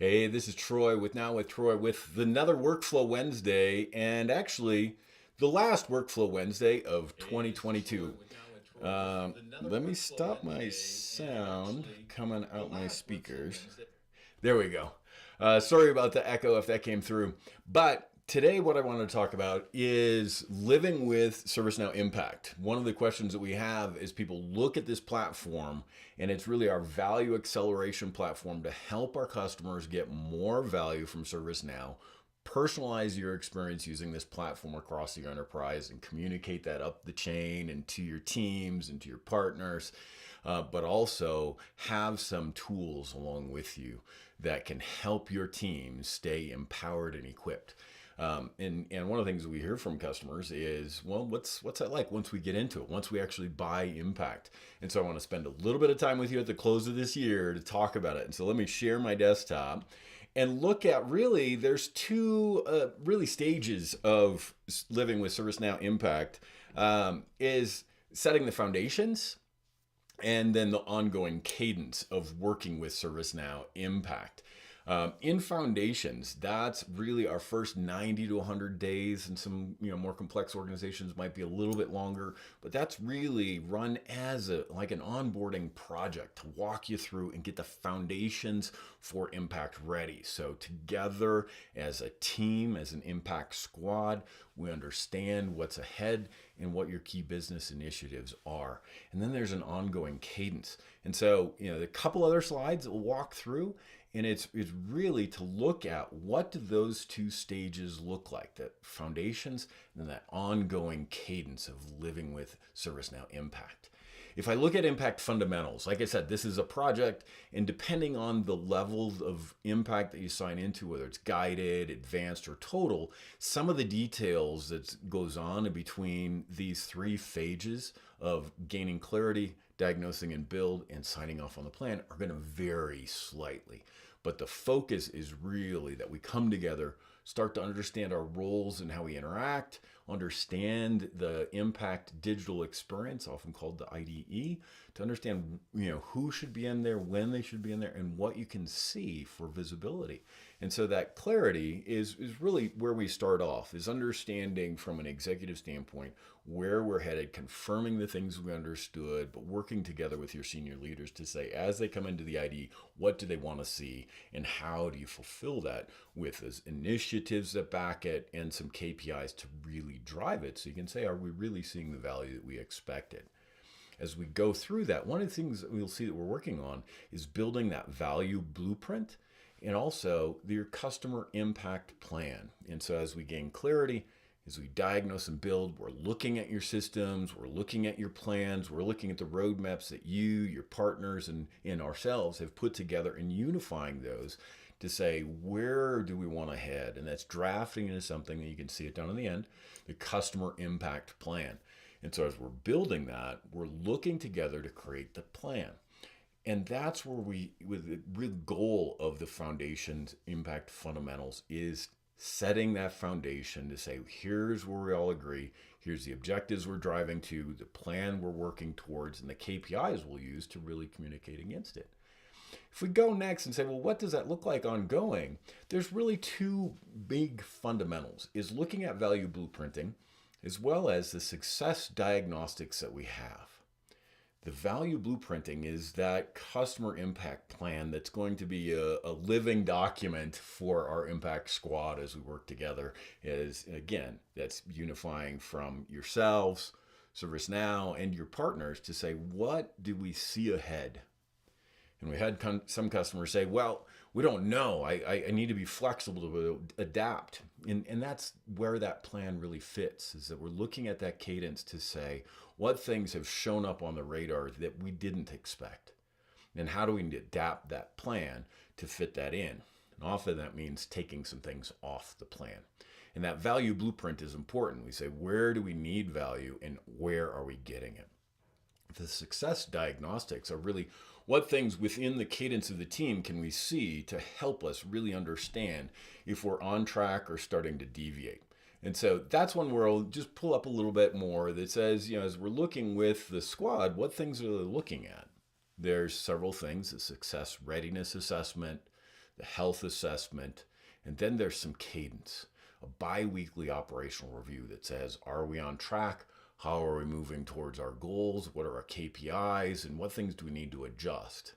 Hey, this is Troy with Troy with another Workflow Wednesday, and actually the last Workflow Wednesday of 2022. Let me stop my sound coming out my speakers. There we go. Sorry about the echo if that came through. But today, what I want to talk about is living with ServiceNow Impact. One of the questions that we have is people look at this platform, and it's really our value acceleration platform to help our customers get more value from ServiceNow. Personalize your experience using this platform across your enterprise and communicate that up the chain and to your teams and to your partners, but also have some tools along with you that can help your team stay empowered and equipped. And one of the things we hear from customers is, well, what's that like once we get into it, once we actually buy Impact? And so I want to spend a little bit of time with you at the close of this year to talk about it. And so let me share my desktop and look at really, there's two really stages of living with ServiceNow Impact, is setting the foundations and then the ongoing cadence of working with ServiceNow Impact. In foundations, that's really our first 90 to 100 days, and some more complex organizations might be a little bit longer, but that's really run as like an onboarding project to walk you through and get the foundations for Impact ready. So together as a team, as an Impact squad, we understand what's ahead and what your key business initiatives are. And then there's an ongoing cadence. And so, a couple other slides that we'll walk through, and it's really to look at what do those two stages look like, that foundations and then that ongoing cadence of living with ServiceNow Impact. If I look at Impact fundamentals, like I said, this is a project, and depending on the level of impact that you sign into, whether it's guided, advanced, or total, some of the details that goes on in between these three phases of gaining clarity, diagnosing and build, and signing off on the plan are going to vary slightly. But the focus is really that we come together, start to understand our roles and how we interact, understand the Impact digital experience, often called the IDE, to understand who should be in there, when they should be in there, and what you can see for visibility. And so that clarity is really where we start off, is understanding from an executive standpoint where we're headed, confirming the things we understood, but working together with your senior leaders to say, as they come into the ID, what do they want to see, and how do you fulfill that with those initiatives that back it and some KPIs to really drive it, so you can say, are we really seeing the value that we expected? As we go through that, one of the things that we'll see that we're working on is building that value blueprint and also your customer impact plan. And so as we gain clarity, as we diagnose and build, we're looking at your systems, we're looking at your plans, we're looking at the roadmaps that you, your partners, and ourselves have put together, and unifying those to say, where do we want to head? And that's drafting into something that you can see it down in the end, the customer impact plan. And so as we're building that, we're looking together to create the plan. And that's where with the real goal of the foundation's impact fundamentals is setting that foundation to say, here's where we all agree, here's the objectives we're driving to, the plan we're working towards, and the KPIs we'll use to really communicate against it. If we go next and say, well, what does that look like ongoing? There's really two big fundamentals, is looking at value blueprinting as well as the success diagnostics that we have. The value blueprinting is that customer impact plan that's going to be a living document for our impact squad as we work together. Again, that's unifying from yourselves, ServiceNow, and your partners to say, what do we see ahead? And we had some customers say, well, we don't know. I need to be flexible to adapt. And that's where that plan really fits, is that we're looking at that cadence to say, what things have shown up on the radar that we didn't expect? And how do we adapt that plan to fit that in? And often that means taking some things off the plan. And that value blueprint is important. We say, where do we need value and where are we getting it? The success diagnostics are really what things within the cadence of the team can we see to help us really understand if we're on track or starting to deviate. And so that's one where I'll just pull up a little bit more that says, as we're looking with the squad, what things are they looking at? There's several things: the success readiness assessment, the health assessment, and then there's some cadence, a bi-weekly operational review that says, are we on track? How are we moving towards our goals? What are our KPIs? And what things do we need to adjust?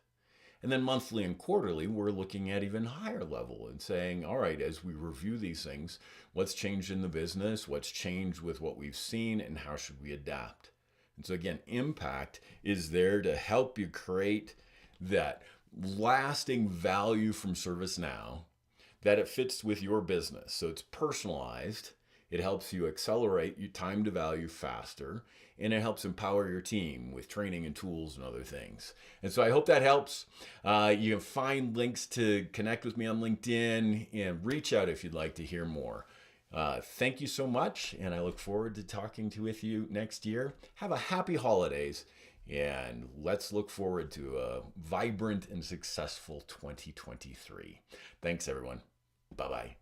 And then monthly and quarterly, we're looking at even higher level and saying, all right, as we review these things, what's changed in the business? What's changed with what we've seen? And how should we adapt? And so again, Impact is there to help you create that lasting value from ServiceNow, that it fits with your business. So it's personalized. It helps you accelerate your time to value faster, and it helps empower your team with training and tools and other things. And so I hope that helps. You can find links to connect with me on LinkedIn and reach out if you'd like to hear more. Thank you so much, and I look forward to talking with you next year. Have a happy holidays, and let's look forward to a vibrant and successful 2023. Thanks, everyone. Bye-bye.